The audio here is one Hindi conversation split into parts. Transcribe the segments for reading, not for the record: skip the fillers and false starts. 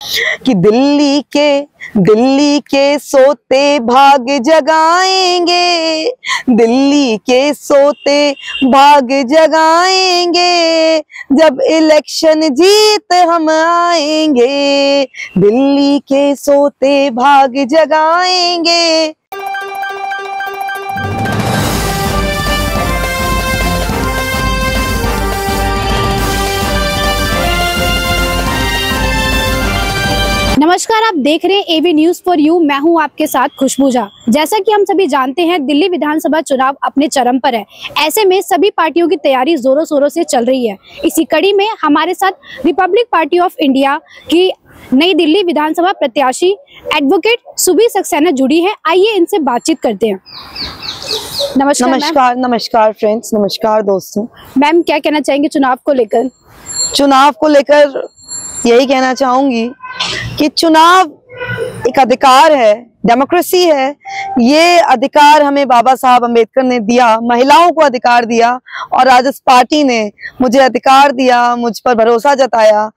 कि दिल्ली के सोते भाग जगाएंगे, दिल्ली के सोते भाग जगाएंगे, जब इलेक्शन जीत हम आएंगे, दिल्ली के सोते भाग जगाएंगे। नमस्कार, आप देख रहे हैं एवी न्यूज फॉर यू। मैं हूं आपके साथ खुशबू झा। जैसा कि हम सभी जानते हैं, दिल्ली विधानसभा चुनाव अपने चरम पर है। ऐसे में सभी पार्टियों की तैयारी जोरों शोरों से चल रही है। इसी कड़ी में हमारे साथ रिपब्लिक पार्टी ऑफ इंडिया की नई दिल्ली विधानसभा प्रत्याशी एडवोकेट सुबी सक्सेना जुड़ी है। आइए इनसे बातचीत करते हैं। नमस्कार। नमस्कार फ्रेंड्स, नमस्कार दोस्तों। मैम, क्या कहना चाहेंगे चुनाव को लेकर? चुनाव को लेकर यही कहना चाहूंगी कि चुनाव एक अधिकार है, डेमोक्रेसी है। ये अधिकार हमें बाबा साहब अम्बेडकर ने दिया, महिलाओं को अधिकार दिया, और आज इस पार्टी ने मुझे अधिकार दिया, मुझ पर भरोसा जताया।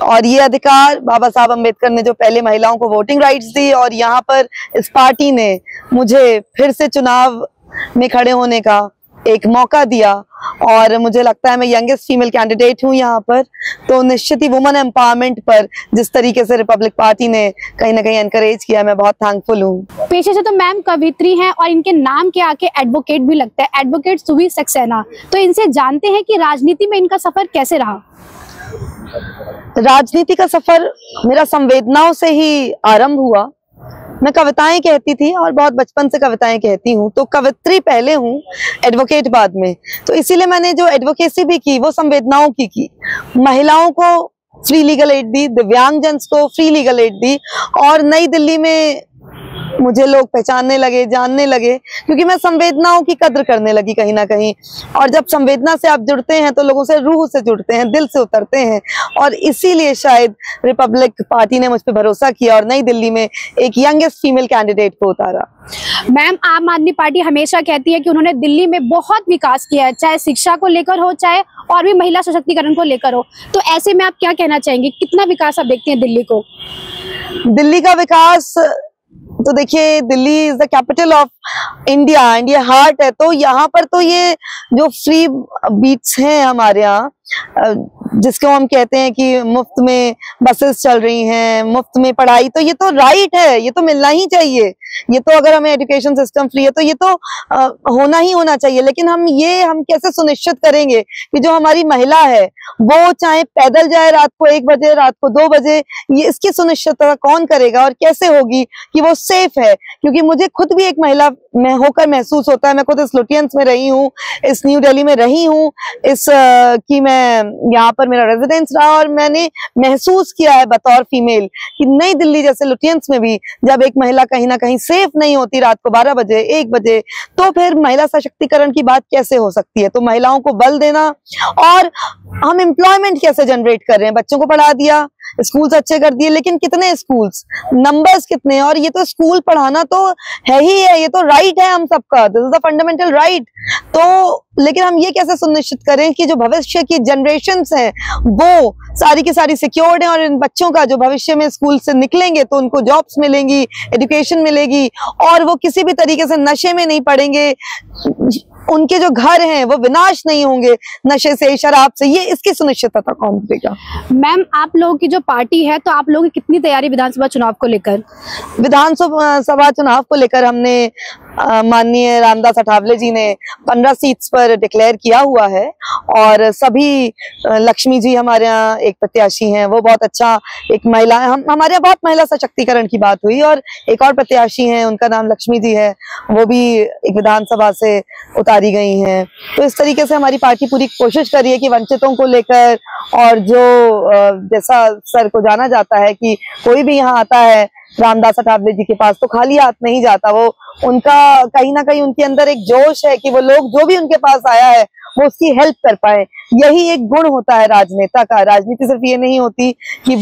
और ये अधिकार बाबा साहब अम्बेडकर ने जो पहले महिलाओं को वोटिंग राइट्स दी, और यहाँ पर इस पार्टी ने मुझे फिर से चुनाव में खड़े होने का एक मौका दिया। और मुझे लगता है मैं यंगेस्ट फीमेल कैंडिडेट हूँ यहाँ पर, तो निश्चित ही वुमेन एम्पावरमेंट पर जिस तरीके से रिपब्लिक पार्टी ने कहीं ना कहीं एनकरेज किया, मैं बहुत थैंकफुल हूँ। पेशे से तो मैम कवित्री हैं और इनके नाम के आके एडवोकेट भी लगता है, एडवोकेट सुबी सक्सेना। तो इनसे जानते हैं कि राजनीति में इनका सफर कैसे रहा। राजनीति का सफर मेरा संवेदनाओं से ही आरंभ हुआ। मैं कविताएं कहती थी और बहुत बचपन से कविताएं कहती हूँ, तो कवित्री पहले हूँ, एडवोकेट बाद में। तो इसीलिए मैंने जो एडवोकेसी भी की वो संवेदनाओं की। महिलाओं को फ्री लीगल एड दी, दिव्यांगजन को फ्री लीगल एड दी, और नई दिल्ली में मुझे लोग पहचानने लगे, जानने लगे, क्योंकि मैं संवेदनाओं की कद्र करने लगी कहीं ना कहीं। और जब संवेदना से आप जुड़ते हैं तो लोगों से रूह से जुड़ते हैं, दिल से उतरते हैं, और इसीलिए शायद रिपब्लिक पार्टी ने मुझ पर भरोसा किया और नई दिल्ली में एक यंगेस्ट फीमेल कैंडिडेट को उतारा। मैम, आम आदमी पार्टी हमेशा कहती है कि उन्होंने दिल्ली में बहुत विकास किया है, चाहे शिक्षा को लेकर हो, चाहे और भी महिला सशक्तिकरण को लेकर हो। तो ऐसे में आप क्या कहना चाहेंगे, कितना विकास आप देखते हैं दिल्ली को? दिल्ली का विकास तो देखिए, Delhi is the capital of India, India heart है। तो यहाँ पर तो ये जो फ्री बीट्स हैं हमारे यहाँ, जिसको हम कहते हैं कि मुफ्त में बसेस चल रही हैं, मुफ्त में पढ़ाई, तो ये तो राइट है, ये तो मिलना ही चाहिए। ये तो अगर हमें एजुकेशन सिस्टम फ्री है तो ये तो होना ही होना चाहिए। लेकिन हम कैसे सुनिश्चित करेंगे कि जो हमारी महिला है वो चाहे पैदल जाए रात को 1 बजे, रात को 2 बजे, ये इसकी सुनिश्चितता कौन करेगा और कैसे होगी कि वो सेफ है? क्योंकि मुझे खुद भी एक महिला में होकर महसूस होता है। मैं खुद इस लुटियंस में रही हूँ, इस न्यू दिल्ली में रही हूँ, कि मैं यहाँ पर मेरा रेजिडेंस रहा, और मैंने महसूस किया है बतौर फीमेल कि नई दिल्ली जैसे लुटियंस में भी जब एक महिला कहीं ना कहीं सेफ नहीं होती रात को 12 बजे 1 बजे, तो फिर महिला सशक्तिकरण की बात कैसे हो सकती है? तो महिलाओं को बल देना, और हम एम्प्लॉयमेंट कैसे जनरेट कर रहे हैं? बच्चों को पढ़ा दिया, स्कूल्स अच्छे कर दिए, लेकिन कितने स्कूल्स, नंबर्स कितने? और ये तो स्कूल पढ़ाना तो है ही है, ये तो राइट है हम सबका, this is the fundamental right. तो लेकिन हम ये कैसे सुनिश्चित करें कि जो भविष्य की जनरेशन्स हैं वो सारी की सारी सिक्योर्ड हैं, और इन बच्चों का जो भविष्य में स्कूल से निकलेंगे तो उनको जॉब्स मिलेंगी, एजुकेशन मिलेगी, और वो किसी भी तरीके से नशे में नहीं पड़ेंगे, उनके जो घर हैं वो विनाश नहीं होंगे नशे से, शराब से। ये इसकी सुनिश्चितता कौन करेगा? मैम, आप लोगों की जो पार्टी है, तो आप लोगों की कितनी तैयारी विधानसभा चुनाव को लेकर? विधानसभा चुनाव को लेकर हमने माननीय रामदास अठावले जी ने 15 सीट्स पर डिक्लेयर किया हुआ है, और सभी लक्ष्मी जी हमारे यहाँ एक प्रत्याशी हैं, वो बहुत अच्छा एक महिला, हमारे यहाँ बहुत महिला सशक्तिकरण की बात हुई, और एक और प्रत्याशी हैं, उनका नाम लक्ष्मी जी है, वो भी एक विधानसभा से उतारी गई हैं। तो इस तरीके से हमारी पार्टी पूरी कोशिश कर रही है कि वंचितों को लेकर, और जो जैसा सर को जाना जाता है कि कोई भी यहाँ आता है रामदास अठावले जी के पास तो खाली हाथ नहीं जाता, वो उनका कहीं ना कहीं उनके अंदर एक जोश है कि वो लोग जो भी उनके पास आया है वो उसकी हेल्प कर पाए। यही एक गुण होता है राजनेता का। राजनीति सिर्फ ये नहीं होती कि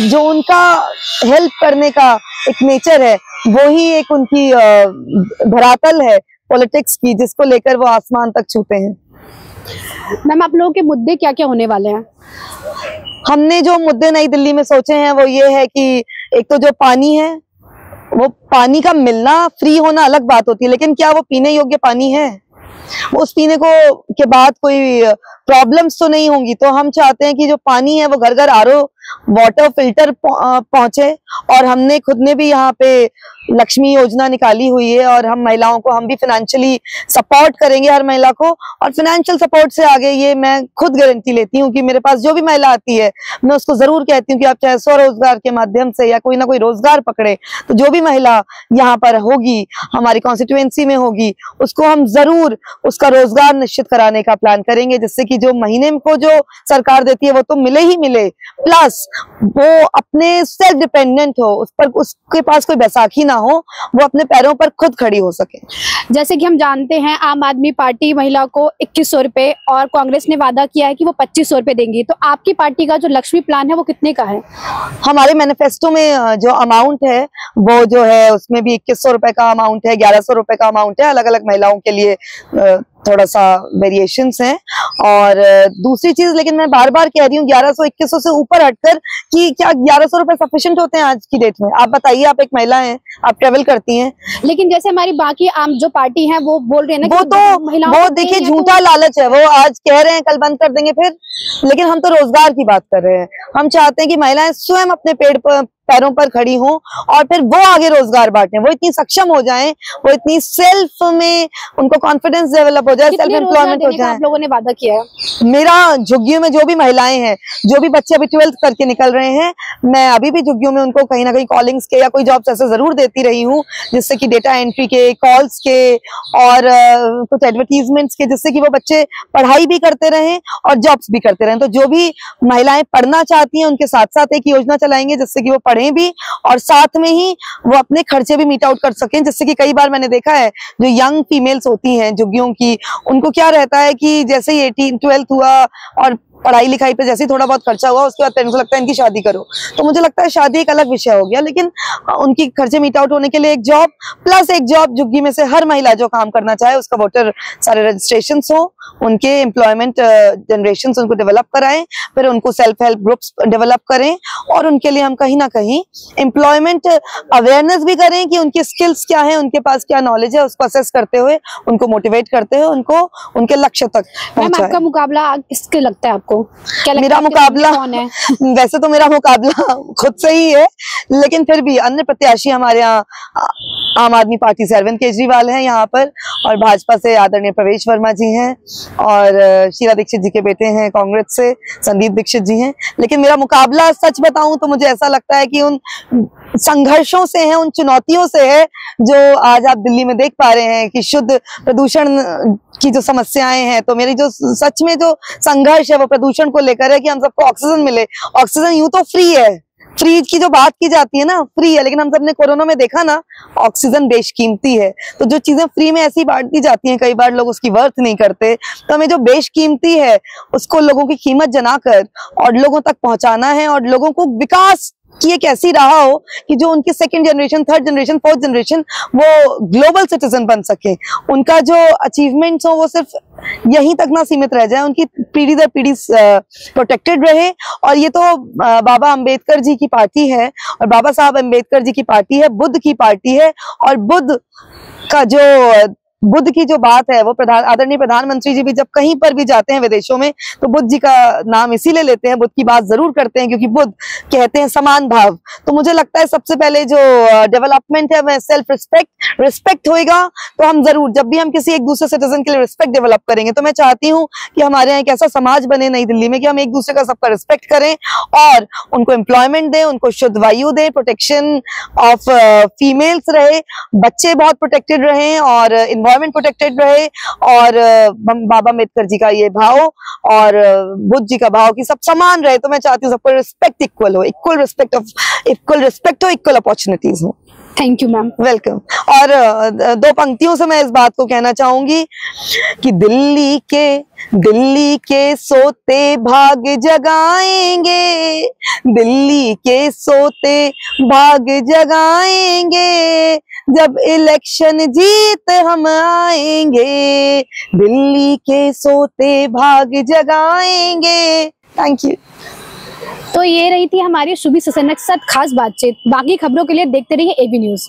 जो उनका हेल्प करने का एक नेचर है, वो ही एक उनकी धरातल है पॉलिटिक्स की, जिसको लेकर वो आसमान तक छूते हैं। मैम, आप लोगों के मुद्दे क्या क्या होने वाले हैं? हमने जो मुद्दे नई दिल्ली में सोचे हैं वो ये है कि एक तो जो पानी है, वो पानी का मिलना, फ्री होना अलग बात होती है, लेकिन क्या वो पीने योग्य पानी है? उस पीने को के बाद कोई प्रॉब्लम्स तो नहीं होंगी। तो हम चाहते हैं कि जो पानी है वो घर घर आरओ वाटर फिल्टर पहुंचे। और हमने खुद ने भी यहाँ पे लक्ष्मी योजना निकाली हुई है, और हम महिलाओं को हम भी फाइनेंशियली सपोर्ट करेंगे, हर महिला को। और फाइनेंशियल सपोर्ट से आगे ये मैं खुद गारंटी लेती हूँ कि मेरे पास जो भी महिला आती है, मैं उसको जरूर कहती हूँ कि आप चाहे स्वरोजगार के माध्यम से या कोई ना कोई रोजगार पकड़े, तो जो भी महिला यहाँ पर होगी, हमारी कॉन्स्टिट्यूएंसी में होगी, उसको हम जरूर उसका रोजगार निश्चित कराने का प्लान करेंगे, जिससे कि जो महीने को जो सरकार देती है वो तो मिले ही मिले, प्लस वो अपने सेल्फ डिपेंडेंट हो, उस पर उसके पास कोई बैसाखी ना हो, वो अपने पैरों पर खुद खड़ी हो सके। जैसे कि हम जानते हैं आम आदमी पार्टी महिला को 2100 रुपए और कांग्रेस ने वादा किया है कि वो 2500 रुपए देंगी, तो आपकी पार्टी का जो लक्ष्मी प्लान है वो कितने का है? हमारे मैनिफेस्टो में जो अमाउंट है वो जो है उसमें भी 2100 रुपए का अमाउंट है, 1100 रुपए का अमाउंट है। अलग अलग महिलाओं के लिए थोड़ा सा वेरिएशंस हैं। और दूसरी चीज, लेकिन मैं बार बार कह रही हूँ 1100-2100 से ऊपर हटकर कि क्या 1100 रुपए सफिशिएंट होते हैं आज की डेट में? आप बताइए, आप एक महिला हैं, आप ट्रेवल करती हैं। लेकिन जैसे हमारी बाकी आम जो पार्टी है वो बोल रहे हैं ना, वो देखिए झूठा लालच है। वो आज कह रहे हैं कल बंद कर देंगे फिर, लेकिन हम तो रोजगार की बात कर रहे हैं। हम चाहते हैं कि महिलाएं स्वयं अपने पैरों पर खड़ी हों और फिर वो आगे रोजगार बांटें, वो इतनी सक्षम हो जाएं, वो इतनी सेल्फ में उनको कॉन्फिडेंस डेवलप हो जाए, सेल्फ एम्प्लॉयमेंट हो जाए। आप लोगों ने वादा किया है? मेरा झुग्गियों में जो भी महिलाएं हैं, जो भी बच्चे अभी 12th करके निकल रहे हैं, मैं अभी भी झुग्गियों में उनको कहीं ना कहीं कॉलिंग्स के या कोई जॉब्स ऐसे जरूर देती रही हूँ, जिससे कि डेटा एंट्री के, कॉल्स के और कुछ एडवर्टीजमेंट्स के, जिससे कि वो बच्चे पढ़ाई भी करते रहें और जॉब्स भी करते रहें। तो जो भी महिलाएं पढ़ना चाहती हैं उनके साथ साथ एक योजना चलाएंगे जिससे कि वो पढ़ें भी और साथ में ही वो अपने खर्चे भी मीट आउट कर सकें। जिससे कि कई बार मैंने देखा है जो यंग फीमेल्स होती हैं झुग्गियों की, उनको क्या रहता है कि जैसे ही 18-12 हुआ और पढ़ाई लिखाई पे जैसे थोड़ा बहुत खर्चा हुआ, उसके बाद इनको लगता है इनकी शादी करो। तो मुझे लगता है शादी एक अलग विषय हो गया, लेकिन उनकी खर्चे मीट आउट होने के लिए एक जॉब प्लस एक जॉब, झुग्गी में से हर महिला जो काम करना चाहे उसका वोटर सारे रजिस्ट्रेशन हो, उनके एम्प्लॉयमेंट जनरेशन उनको डेवलप कराएं, फिर उनको सेल्फ हेल्प ग्रुप्स डेवलप करें और उनके लिए हम कहीं ना कहीं एम्प्लॉयमेंट अवेयरनेस भी करें कि उनकी स्किल्स क्या है, उनके पास क्या नॉलेज है, उसको असेस करते हुए उनको मोटिवेट करते हुए उनको उनके लक्ष्य तक पहुंचाएं। आपका मुकाबला किसके लगता है आपको? क्या लगता मेरा है मुकाबला कौन है? वैसे तो मेरा मुकाबला खुद से ही है, लेकिन फिर भी अन्य प्रत्याशी हमारे यहाँ आम आदमी पार्टी से अरविंद केजरीवाल हैं यहाँ पर, और भाजपा से आदरणीय प्रवेश वर्मा जी हैं, और शीला दीक्षित जी के बेटे हैं कांग्रेस से संदीप दीक्षित जी हैं। लेकिन मेरा मुकाबला सच बताऊं तो मुझे ऐसा लगता है कि उन संघर्षों से है, उन चुनौतियों से है जो आज आप दिल्ली में देख पा रहे हैं कि शुद्ध प्रदूषण की जो समस्याएं हैं। तो मेरी जो सच में जो संघर्ष है वो प्रदूषण को लेकर है कि हम सबको ऑक्सीजन मिले। ऑक्सीजन यूं तो फ्री है, फ्री की जो बात की जाती है ना, फ्री है, लेकिन हम सबने कोरोना में देखा ना, ऑक्सीजन बेशकीमती है। तो जो चीजें फ्री में ऐसी बांट दी जाती हैं, कई बार लोग उसकी वर्थ नहीं करते। तो हमें जो बेशकीमती है उसको लोगों की कीमत जनाकर और लोगों तक पहुंचाना है, और लोगों को विकास कि एक ऐसी रहा हो कि जो उनकी second generation, third generation, fourth generation वो ग्लोबल सिटीजन बन सके। उनका जो अचीवमेंट्स हो वो सिर्फ यहीं तक ना सीमित रह जाए, उनकी पीढ़ी दर पीढ़ी प्रोटेक्टेड रहे। और ये तो बाबा अंबेडकर जी की पार्टी है, और बाबा साहब अंबेडकर जी की पार्टी है, बुद्ध की पार्टी है। और बुद्ध का जो बुद्ध की जो बात है वो आदरणीय प्रधानमंत्री जी भी जब कहीं पर भी जाते हैं विदेशों में तो बुद्ध जी का नाम इसीलिए लेते हैं, बुद्ध की बात जरूर करते हैं, क्योंकि बुद्ध कहते हैं समान भाव। तो मुझे लगता है सबसे पहले जो डेवलपमेंट है वह सेल्फ रिस्पेक्ट होएगा। तो हम जरूर जब भी हम किसी एक दूसरे सिटीजन के लिए रिस्पेक्ट डेवलप करेंगे, तो मैं चाहती हूँ कि हमारे यहाँ एक ऐसा समाज बने नई दिल्ली में कि हम एक दूसरे का सबका रिस्पेक्ट करें और उनको एम्प्लॉयमेंट दें, उनको शुद्ध वायु दें, प्रोटेक्शन ऑफ फीमेल्स रहे, बच्चे बहुत प्रोटेक्टेड रहें और एनवायरमेंट प्रोटेक्टेड रहे। और बाबा अम्बेडकर जी का ये भाव और बुद्ध जी का भाव कि सब समान रहे। तो मैं चाहती हूँ सबको रिस्पेक्ट इक्वल हो, इक्वल रिस्पेक्ट हो, इक्वल अपॉर्चुनिटीज हो। Thank you ma'am. वेलकम। और दो पंक्तियों से मैं इस बात को कहना चाहूंगी कि दिल्ली के सोते भाग जगाएंगे, दिल्ली के सोते भाग जगाएंगे, जब इलेक्शन जीत हम आएंगे, दिल्ली के सोते भाग जगाएंगे। Thank you. तो ये रही थी हमारी शुभी ससन्ना के साथ खास बातचीत। बाकी खबरों के लिए देखते रहिए एबी न्यूज।